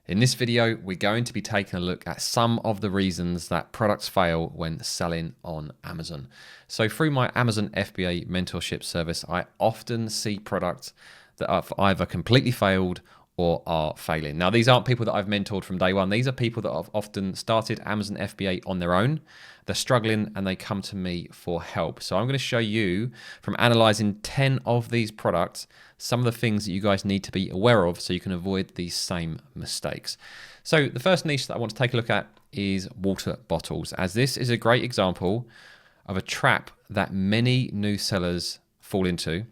In this video, we're going to be taking a look at some of the reasons that products fail when selling on Amazon. So through my Amazon FBA mentorship service, I often see products that have either completely failed or are failing. Now, these aren't people that I've mentored from day one. These are people that have often started Amazon FBA on their own. They're struggling and they come to me for help. So I'm going to show you, from analyzing 10 of these products, some of the things that you guys need to be aware of so you can avoid these same mistakes. So the first niche that I want to take a look at is water bottles, as this is a great example of a trap that many new sellers fall into.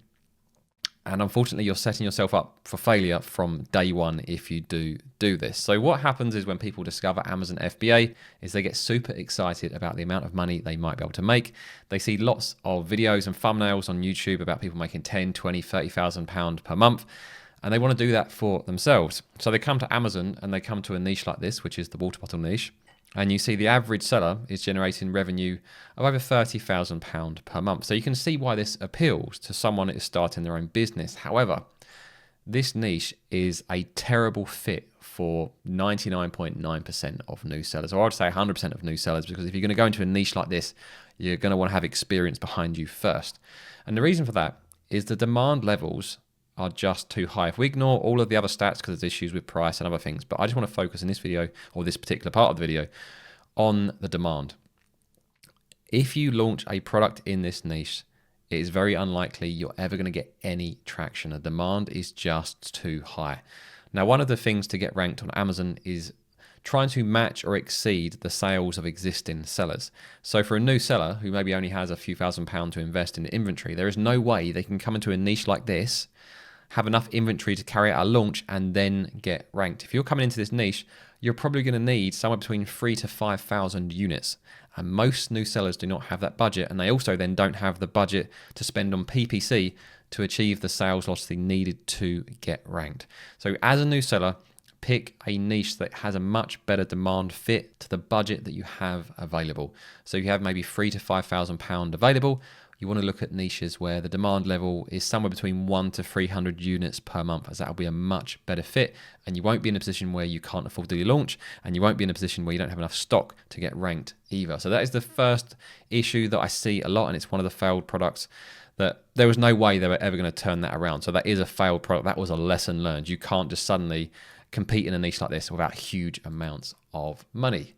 And unfortunately, you're setting yourself up for failure from day one if you do this. So what happens is when people discover Amazon FBA is they get super excited about the amount of money they might be able to make. They see lots of videos and thumbnails on YouTube about people making 10, 20, 30,000 pounds per month. And they want to do that for themselves. So they come to Amazon and they come to a niche like this, which is the water bottle niche. And you see the average seller is generating revenue of over £30,000 per month. So you can see why this appeals to someone that is starting their own business. However, this niche is a terrible fit for 99.9% of new sellers, or I'd say 100% of new sellers, because if you're going to go into a niche like this, you're going to want to have experience behind you first. And the reason for that is the demand levels are just too high. If we ignore all of the other stats because there's issues with price and other things, but I just want to focus in this video, or this particular part of the video, on the demand. If you launch a product in this niche, it is very unlikely you're ever going to get any traction. The demand is just too high. Now, one of the things to get ranked on Amazon is trying to match or exceed the sales of existing sellers. So for a new seller who maybe only has a few £1,000s to invest in the inventory, there is no way they can come into a niche like this, have enough inventory to carry out a launch and then get ranked. If you're coming into this niche, you're probably going to need somewhere between 3,000 to 5,000 units. And most new sellers do not have that budget. And they also then don't have the budget to spend on PPC to achieve the sales velocity needed to get ranked. So as a new seller, pick a niche that has a much better demand fit to the budget that you have available. So you have maybe £3,000 to £5,000 available. You want to look at niches where the demand level is somewhere between 100 to 300 units per month, as that will be a much better fit. And you won't be in a position where you can't afford to do your launch, and you won't be in a position where you don't have enough stock to get ranked either. So that is the first issue that I see a lot, and it's one of the failed products that there was no way they were ever going to turn that around. So that is a failed product. That was a lesson learned. You can't just suddenly compete in a niche like this without huge amounts of money.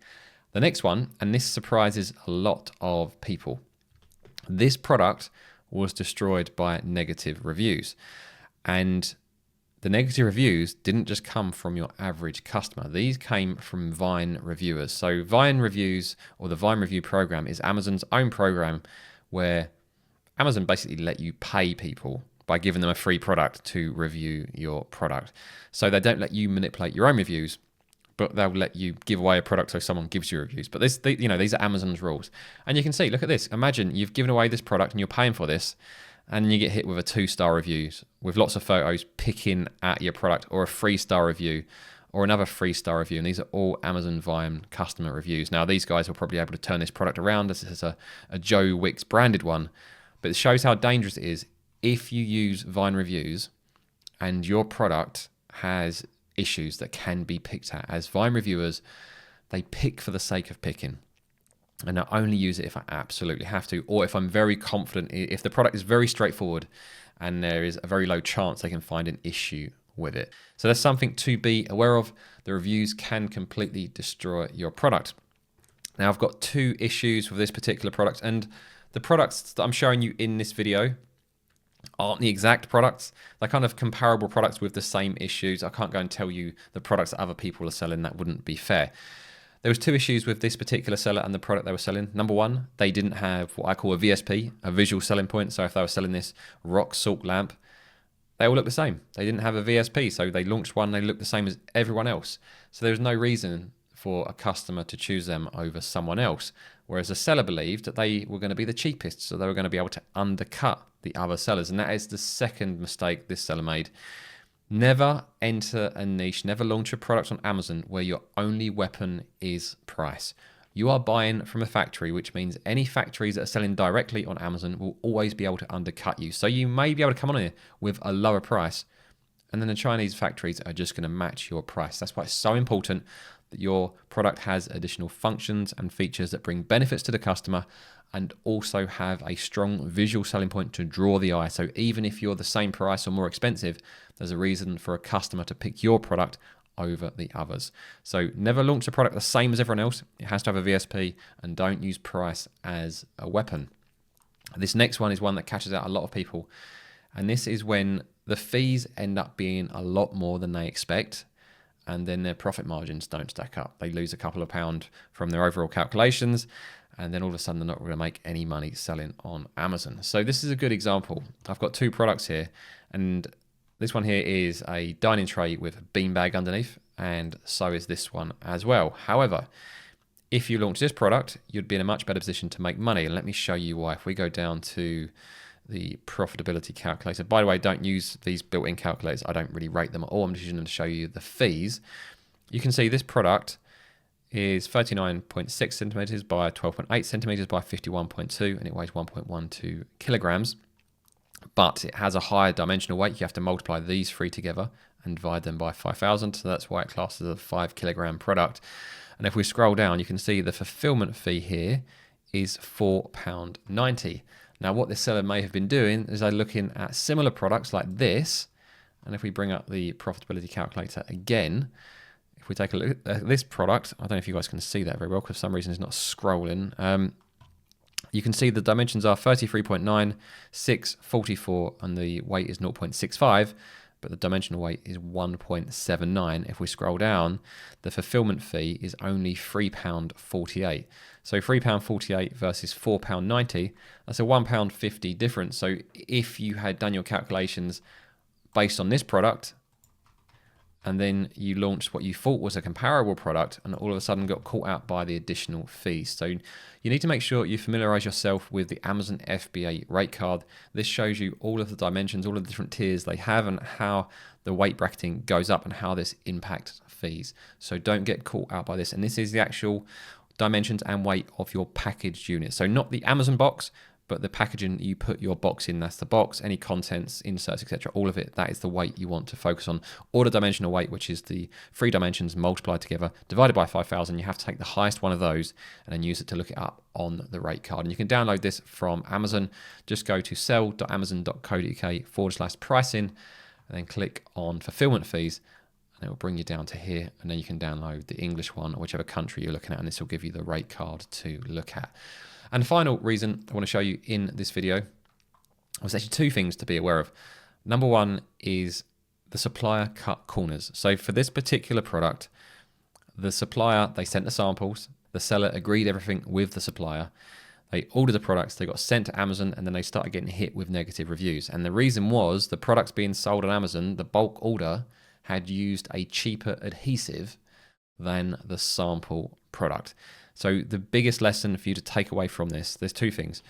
The next one, and this surprises a lot of people. This product was destroyed by negative reviews. And the negative reviews didn't just come from your average customer. These came from Vine reviewers. So Vine reviews, or the Vine review program, is Amazon's own program where Amazon basically let you pay people by giving them a free product to review your product. So they don't let you manipulate your own reviews, but they'll let you give away a product so someone gives you reviews. But these are Amazon's rules. And you can see, look at this. Imagine you've given away this product and you're paying for this, and you get hit with a 2-star reviews with lots of photos picking at your product, or a 3-star review, or another 3-star review. And these are all Amazon Vine customer reviews. Now, these guys will probably be able to turn this product around. This is a Joe Wicks branded one, but it shows how dangerous it is if you use Vine reviews and your product has issues that can be picked at. As Vine reviewers, they pick for the sake of picking, and I only use it if I absolutely have to, or if I'm very confident, if the product is very straightforward and there is a very low chance they can find an issue with it. So that's something to be aware of. The reviews can completely destroy your product. Now, I've got 2 issues with this particular product, and the products that I'm showing you in this video aren't the exact products. They're kind of comparable products with the same issues. I can't go and tell you the products that other people are selling. That wouldn't be fair. There was 2 issues with this particular seller and the product they were selling. Number one, they didn't have what I call a VSP, a visual selling point. So if they were selling this rock salt lamp, they all look the same. They didn't have a VSP, so they launched one, they looked the same as everyone else. So there was no reason for a customer to choose them over someone else. Whereas the seller believed that they were going to be the cheapest, so they were going to be able to undercut the other sellers. And that is the second mistake this seller made. Never enter a niche, never launch a product on Amazon where your only weapon is price. You are buying from a factory, which means any factories that are selling directly on Amazon will always be able to undercut you. So you may be able to come on here with a lower price and then the Chinese factories are just going to match your price. That's why it's so important that your product has additional functions and features that bring benefits to the customer and also have a strong visual selling point to draw the eye. So even if you're the same price or more expensive, there's a reason for a customer to pick your product over the others. So never launch a product the same as everyone else. It has to have a VSP, and don't use price as a weapon. This next one is one that catches out a lot of people, and this is when the fees end up being a lot more than they expect, and then their profit margins don't stack up. They lose a couple of pounds from their overall calculations, and then all of a sudden they're not going to make any money selling on Amazon. So this is a good example. I've got two products here, and this one here is a dining tray with a beanbag underneath, and so is this one as well. However, if you launch this product, you'd be in a much better position to make money. And let me show you why. If we go down to the profitability calculator, by the way, don't use these built-in calculators. I don't really rate them at all. I'm just going to show you the fees. You can see this product is 39.6 centimeters by 12.8 centimeters by 51.2, and it weighs 1.12 kilograms. But it has a higher dimensional weight. You have to multiply these three together and divide them by 5,000. So that's why it classes a 5 kilogram product. And if we scroll down, you can see the fulfillment fee here is £4.90. Now, what this seller may have been doing is they're looking at similar products like this. And if we bring up the profitability calculator again, if we take a look at this product, I don't know if you guys can see that very well because for some reason it's not scrolling. You can see the dimensions are 33.9, 6, 44, and the weight is 0.65, but the dimensional weight is 1.79. If we scroll down, the fulfillment fee is only £3.48. So £3.48 versus £4.90, that's a £1.50 difference. So if you had done your calculations based on this product, and then you launched what you thought was a comparable product and all of a sudden got caught out by the additional fees. So you need to make sure you familiarize yourself with the Amazon FBA rate card. This shows you all of the dimensions, all of the different tiers they have and how the weight bracketing goes up and how this impacts fees. So don't get caught out by this. And this is the actual dimensions and weight of your packaged unit. So not the Amazon box, but the packaging you put your box in, that's the box, any contents, inserts, etc., all of it, that is the weight you want to focus on. Or the dimensional weight, which is the three dimensions multiplied together, divided by 5,000. You have to take the highest one of those and then use it to look it up on the rate card. And you can download this from Amazon. Just go to sell.amazon.co.uk/pricing and then click on fulfillment fees. And it will bring you down to here, and then you can download the English one or whichever country you're looking at, and this will give you the rate card to look at. And the final reason I want to show you in this video was actually two things to be aware of. Number one is the supplier cut corners. So for this particular product, the supplier, they sent the samples, the seller agreed everything with the supplier, they ordered the products, they got sent to Amazon, and then they started getting hit with negative reviews. And the reason was the products being sold on Amazon, the bulk order, had used a cheaper adhesive than the sample product. So the biggest lesson for you to take away from this, there's two things.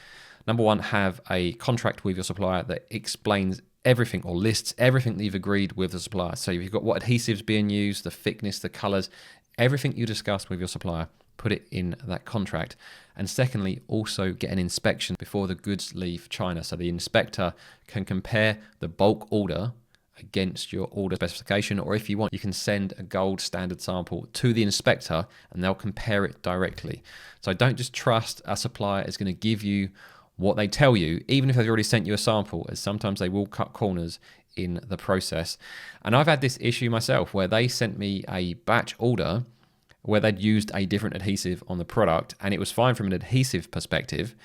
Number one, have a contract with your supplier that explains everything or lists everything that you've agreed with the supplier. So you've got what adhesives being used, the thickness, the colors, everything you discussed with your supplier, put it in that contract. And secondly, also get an inspection before the goods leave China. So the inspector can compare the bulk order against your order specification, or if you want, you can send a gold standard sample to the inspector and they'll compare it directly. So don't just trust a supplier is going to give you what they tell you, even if they've already sent you a sample, as sometimes they will cut corners in the process. And I've had this issue myself where they sent me a batch order where they'd used a different adhesive on the product, and it was fine from an adhesive perspective,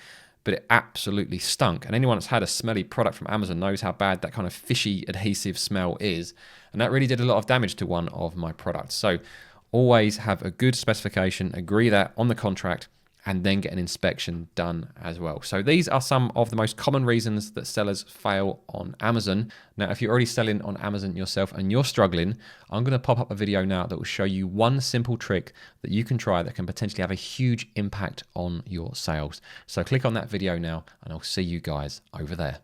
but it absolutely stunk. And anyone that's had a smelly product from Amazon knows how bad that kind of fishy adhesive smell is. And that really did a lot of damage to one of my products. So always have a good specification, agree that on the contract, and then get an inspection done as well. So these are some of the most common reasons that sellers fail on Amazon. Now, if you're already selling on Amazon yourself and you're struggling, I'm going to pop up a video now that will show you one simple trick that you can try that can potentially have a huge impact on your sales. So click on that video now and I'll see you guys over there.